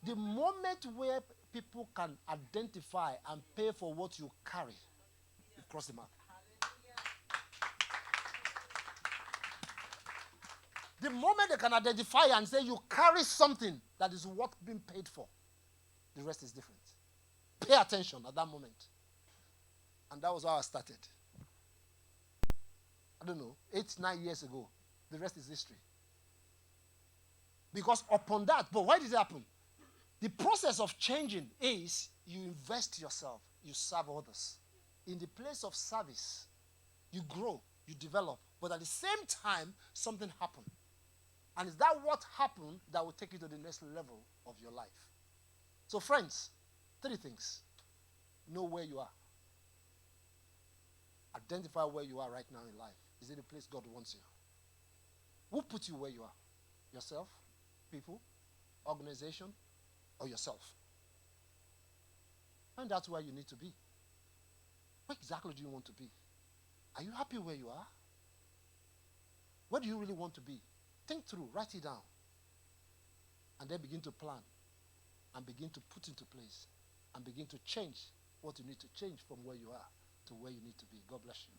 the moment where people can identify and pay for what you carry, you cross the mark. The moment they can identify and say you carry something that is worth being paid for, the rest is different. Pay attention at that moment. And that was how I started. I don't know, 8-9 years ago. The rest is history. Because upon that, but why did it happen? The process of changing is you invest yourself, you serve others. In the place of service, you grow, you develop. But at the same time, something happened. And is that what happened that will take you to the next level of your life? So friends, 3 things. Know where you are. Identify where you are right now in life. Is it the place God wants you? Who put you where you are? Yourself? People? Organization? Or yourself? And that's where you need to be. Where exactly do you want to be? Are you happy where you are? Where do you really want to be? Think through, write it down. and then begin to plan and begin to put into place and begin to change what you need to change from where you are to where you need to be. God bless you.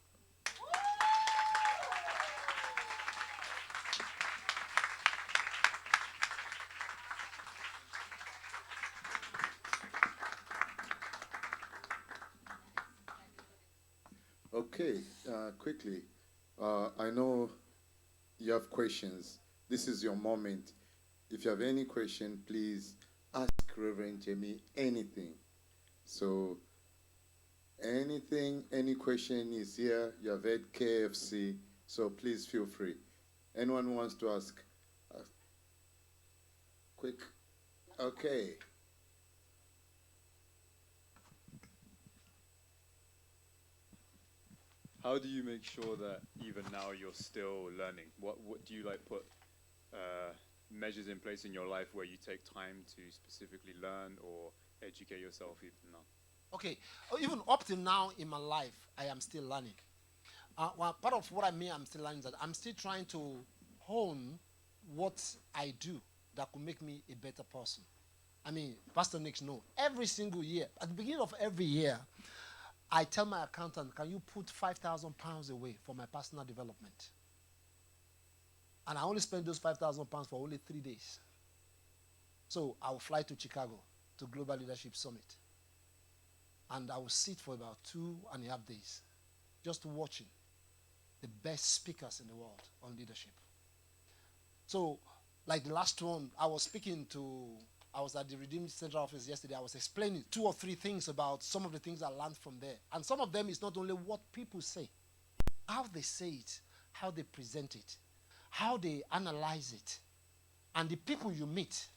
Okay, quickly. I know you have questions. This is your moment. If you have any question, please ask Reverend Jamie anything. So, anything, any question is here. You have heard KFC, so please feel free. Anyone who wants to ask? Quick. Okay. How do you make sure that even now you're still learning? What do you like put measures in place in your life where you take time to specifically learn or educate yourself even now? Okay, even up till now in my life, I am still learning. Well, part of what I mean I'm still learning is that I'm still trying to hone what I do that could make me a better person. I mean, Pastor Nick knows. Every single year, at the beginning of every year, I tell my accountant, can you put 5,000 pounds away for my personal development? And I only spend those 5,000 pounds for only 3 days. So I will fly to Chicago to Global Leadership Summit. And I will sit for about 2.5 days just watching the best speakers in the world on leadership. So, like the last one, I was at the Redeemed Central office yesterday. I was explaining 2 or 3 things about some of the things I learned from there. And some of them is not only what people say, how they say it, how they present it, how they analyze it, and the people you meet.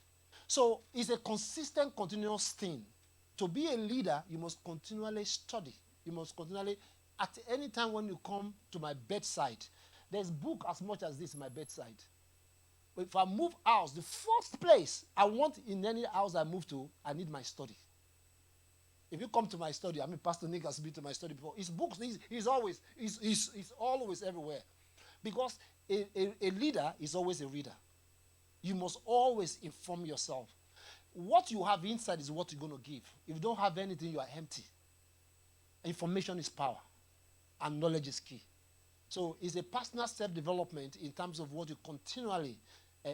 So it's a consistent, continuous thing. To be a leader, you must continually study. You must continually, at any time when you come to my bedside, there's book as much as this in my bedside. But if I move house, the first place I want in any house I move to, I need my study. If you come to my study, I mean, Pastor Nick has been to my study before. His books, he's always everywhere. Because a leader is always a reader. You must always inform yourself. What you have inside is what you're going to give. If you don't have anything, you are empty. Information is power, and knowledge is key. So it's a personal self-development in terms of what you continually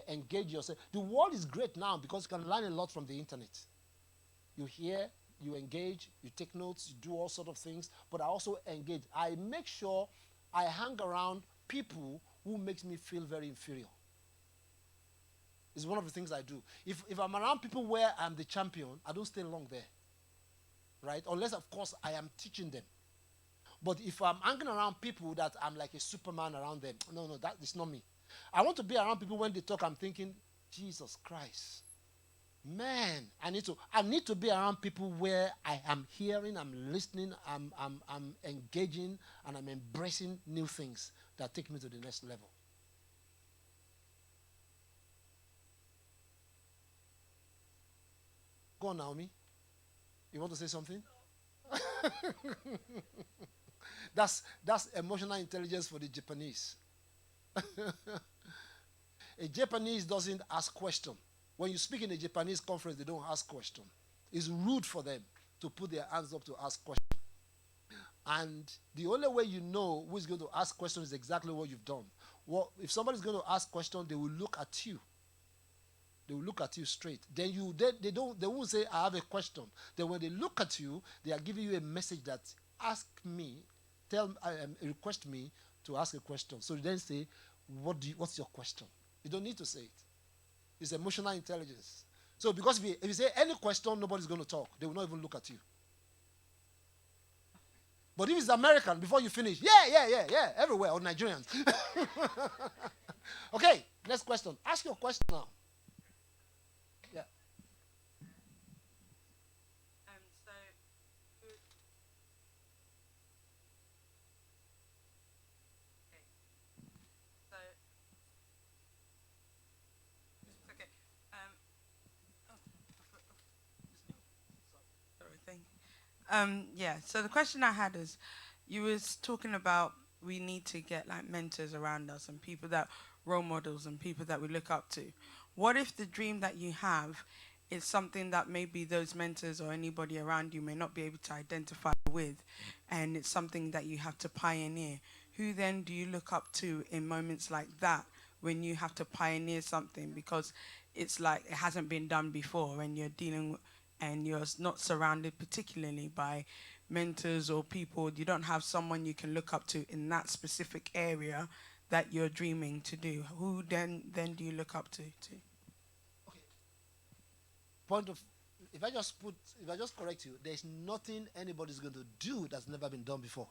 engage yourself. The world is great now because you can learn a lot from the internet. You hear, you engage, you take notes, you do all sorts of things, but I also engage. I make sure I hang around people who makes me feel very inferior. It's one of the things I do. If I'm around people where I'm the champion, I don't stay long there. Right? Unless, of course, I am teaching them. But if I'm hanging around people that I'm like a Superman around them, no, that is not me. I want to be around people when they talk, I'm thinking, Jesus Christ. Man, I need to be around people where I am hearing, I'm listening, I'm engaging, and I'm embracing new things that take me to the next level. Go on, Naomi. You want to say something? That's emotional intelligence for the Japanese. A Japanese doesn't ask questions. When you speak in a Japanese conference, they don't ask questions. It's rude for them to put their hands up to ask questions. And the only way you know who is going to ask questions is exactly what you've done. Well, if somebody's going to ask questions, they will look at you. They will look at you straight. Then they won't say, I have a question. Then when they look at you, they are giving you a message that request me to ask a question. So you then say, what's your question? You don't need to say it. It's emotional intelligence. So because if you say any question, nobody's going to talk. They will not even look at you. But if it's American, before you finish, yeah, everywhere, or Nigerians. Okay, next question. Ask your question now. Yeah. Yeah, so the question I had is, you was talking about we need to get like mentors around us and people that role models and people that we look up to. what if the dream that you have is something that maybe those mentors or anybody around you may not be able to identify with, and it's something that you have to pioneer? Who then do you look up to in moments like that when you have to pioneer something because it's like it hasn't been done before, and you're dealing and you're not surrounded particularly by mentors or people? You don't have someone you can look up to in that specific area that you're dreaming to do. Who then do you look up to? Okay. Point of, if I just correct you, there's nothing anybody's going to do that's never been done before.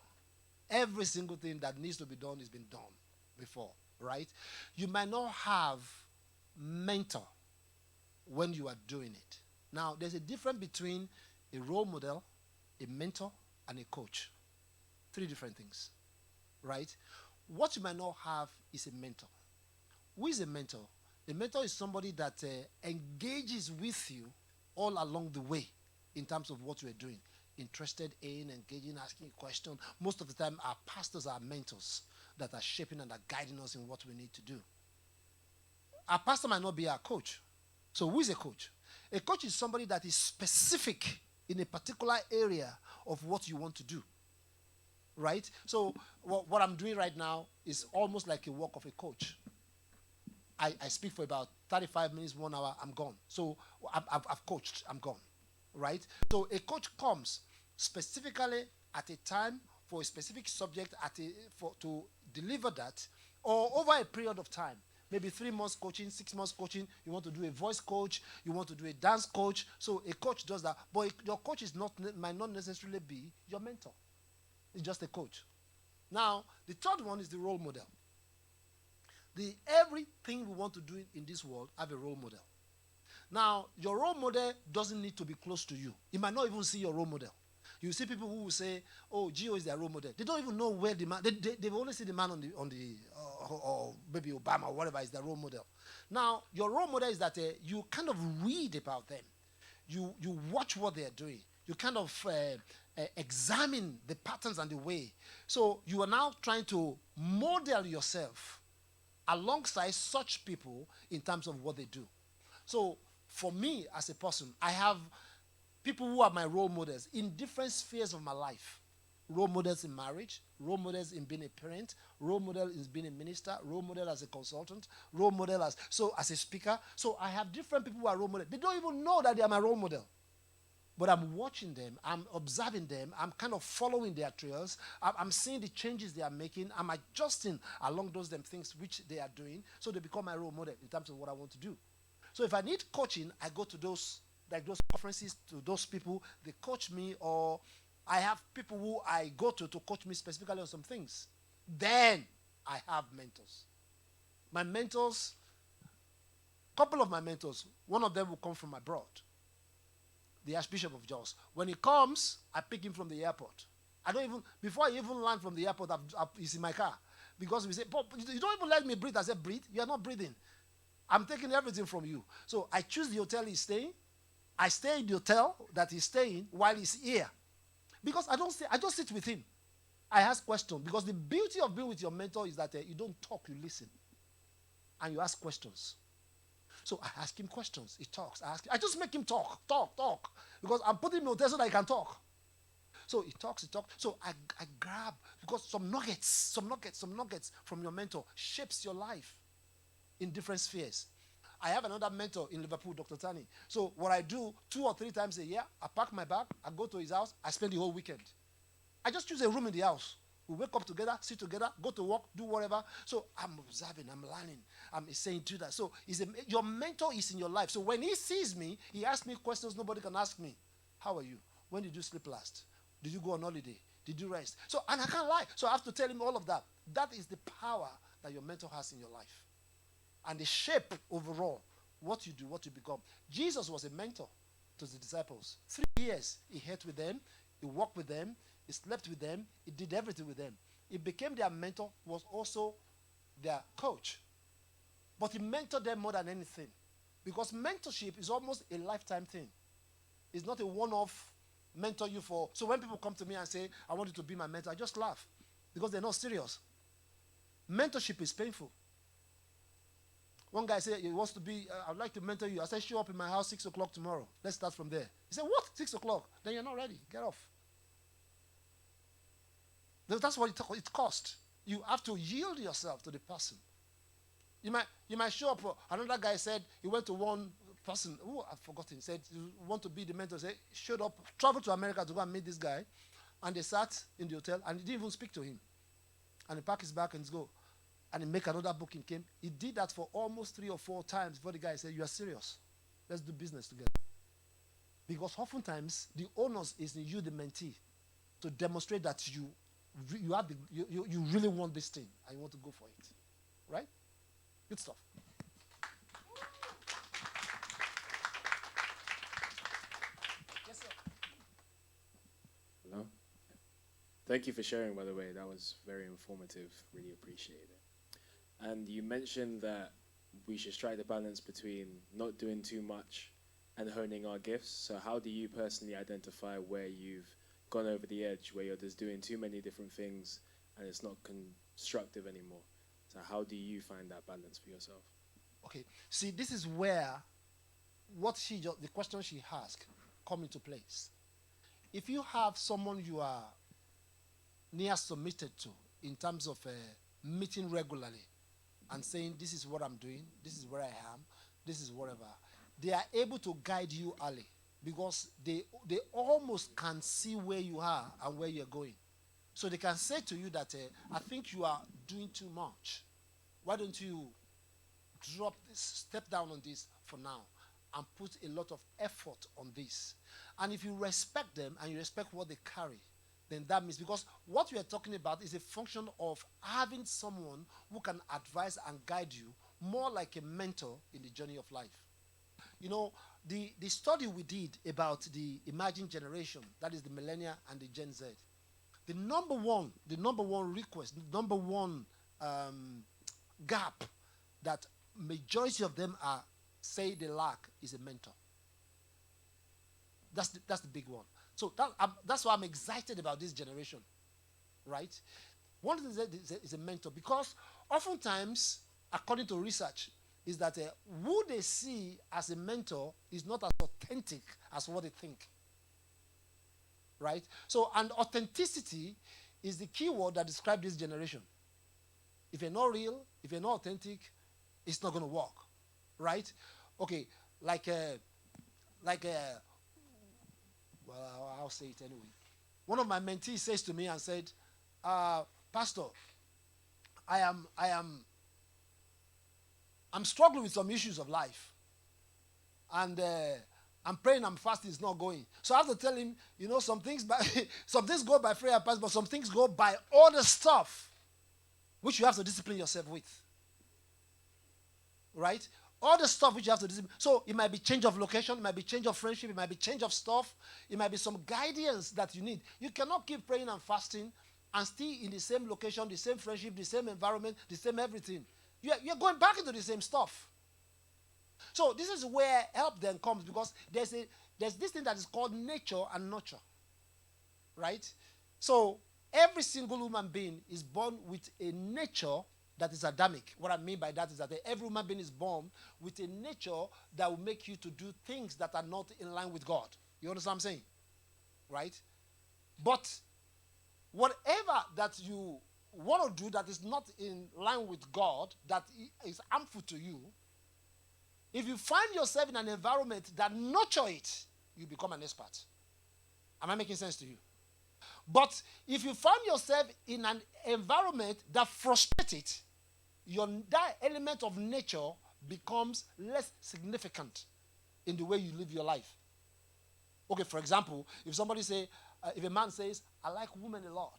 Every single thing that needs to be done has been done before, right? You might not have mentor when you are doing it. Now, there's a difference between a role model, a mentor, and a coach. Three different things, right? What you might not have is a mentor. Who is a mentor? A mentor is somebody that engages with you all along the way in terms of what you are doing. Interested in, engaging, asking questions. Most of the time, our pastors are mentors that are shaping and are guiding us in what we need to do. Our pastor might not be our coach. So who is a coach? A coach is somebody that is specific in a particular area of what you want to do. Right? So what I'm doing right now is almost like a work of a coach. I speak for about 35 minutes, 1 hour, I'm gone. So I've coached, I'm gone. Right? So a coach comes specifically at a time for a specific subject to deliver that, or over a period of time. Maybe 3 months coaching, 6 months coaching. You want to do a voice coach, you want to do a dance coach. So a coach does that. But your coach might not necessarily be your mentor. It's just a coach. Now, the third one is the role model. Everything we want to do in this world have a role model. Now, your role model doesn't need to be close to you. You might not even see your role model. You see people who will say, "Oh, Gio is their role model." They don't even know where the man. They only see the man on the or maybe Obama or whatever is their role model. Now, your role model is that you kind of read about them. You watch what they are doing. You kind of examine the patterns and the way. So you are now trying to model yourself alongside such people in terms of what they do. So for me as a person, I have people who are my role models in different spheres of my life. Role models in marriage, role models in being a parent, role model in being a minister, role model as a consultant, role model as a speaker. So I have different people who are role models. They don't even know that they are my role model. But I'm watching them, I'm observing them, I'm kind of following their trails, I'm seeing the changes they are making, I'm adjusting along those things which they are doing, so they become my role model in terms of what I want to do. So if I need coaching, I go to those conferences, to those people, they coach me, or I have people who I go to coach me specifically on some things. Then I have mentors. My mentors, couple of my mentors, one of them will come from abroad. The Archbishop of Jos. When he comes, I pick him from the airport. Before I even land from the airport, he's in my car. Because we say, "Pop, you don't even let me breathe." I said, "Breathe? You are not breathing. I'm taking everything from you." So I choose the hotel he's staying. I stay in the hotel that he's staying while he's here. Because I just sit with him. I ask questions. Because the beauty of being with your mentor is that you don't talk, you listen. And you ask questions. So I ask him questions. He talks. I just make him talk. Because I'm putting him in a hotel so that he can talk. So he talks. So I grab, because some nuggets from your mentor shapes your life in different spheres. I have another mentor in Liverpool, Dr. Tani. So what I do 2 or 3 times a year, I pack my bag, I go to his house, I spend the whole weekend. I just choose a room in the house. We wake up together, sit together, go to work, do whatever. So I'm observing, I'm learning, I'm saying, do that. So your mentor is in your life. So when he sees me, he asks me questions nobody can ask me. How are you? When did you sleep last? Did you go on holiday? Did you rest? So, and I can't lie. So I have to tell him all of that. That is the power that your mentor has in your life. And the shape overall, what you do, what you become. Jesus was a mentor to the disciples. 3 years he ate with them, he walked with them, he slept with them, he did everything with them. He became their mentor, was also their coach. But he mentored them more than anything. Because mentorship is almost a lifetime thing. It's not a one-off mentor you for. So when people come to me and say, "I want you to be my mentor," I just laugh. Because they're not serious. Mentorship is painful. One guy said he wants to be, I'd like to mentor you. I said, show up in my house 6 o'clock tomorrow. Let's start from there. He said, what? 6 o'clock? Then you're not ready. Get off. That's what it costs. You have to yield yourself to the person. You might show up. Another guy said he went to one person. Oh, I've forgotten. He said, you want to be the mentor. He showed up, traveled to America to go and meet this guy. And they sat in the hotel and he didn't even speak to him. And he packed his bag and go. And he make another booking came. He did that for almost 3 or 4 times before the guy said, you are serious. Let's do business together. Because oftentimes, the onus is in you, the mentee, to demonstrate that you really want this thing and you want to go for it. Right? Good stuff. Yes, sir. Hello. Thank you for sharing, by the way. That was very informative. Really appreciate it. And you mentioned that we should strike the balance between not doing too much and honing our gifts. So how do you personally identify where you've gone over the edge, where you're just doing too many different things and it's not constructive anymore? So how do you find that balance for yourself? Okay. See, this is where the question she asked come into place. If you have someone you are near submitted to in terms of meeting regularly and saying, this is what I'm doing, this is where I am, this is whatever, they are able to guide you early because they almost can see where you are and where you're going. So they can say to you that, I think you are doing too much. Why don't you drop this, step down on this for now and put a lot of effort on this. And if you respect them and you respect what they carry, then that means, because what we are talking about is a function of having someone who can advise and guide you more like a mentor in the journey of life. You know, the study we did about the emerging generation, that is the millennia and the Gen Z, the number one request, the number one gap that majority of them say they lack is a mentor. That's the big one. So that's why I'm excited about this generation, right? One thing is a mentor, because oftentimes, according to research, is that who they see as a mentor is not as authentic as what they think, right? So, and authenticity is the key word that describes this generation. If you're not real, if you're not authentic, it's not going to work, right? Okay, well, I'll say it anyway. One of my mentees says to me and said, Pastor, I'm struggling with some issues of life. And I'm praying, I'm fasting, it's not going. So I have to tell him, you know, some things go by prayer and fast, but some things go by other stuff, which you have to discipline yourself with. Right? All the stuff which you have to discipline. So it might be change of location, it might be change of friendship, it might be change of stuff, it might be some guidance that you need. You cannot keep praying and fasting and still in the same location, the same friendship, the same environment, the same everything. You're going back into the same stuff. So this is where help then comes, because there's this thing that is called nature and nurture. Right? So every single human being is born with a nature that is Adamic. What I mean by that is that every human being is born with a nature that will make you to do things that are not in line with God. You understand what I'm saying? Right? But whatever that you want to do that is not in line with God, that is harmful to you, if you find yourself in an environment that nurture it, you become an expert. Am I making sense to you? But if you find yourself in an environment that frustrates it, that element of nature becomes less significant in the way you live your life. Okay, for example, if a man says, I like women a lot,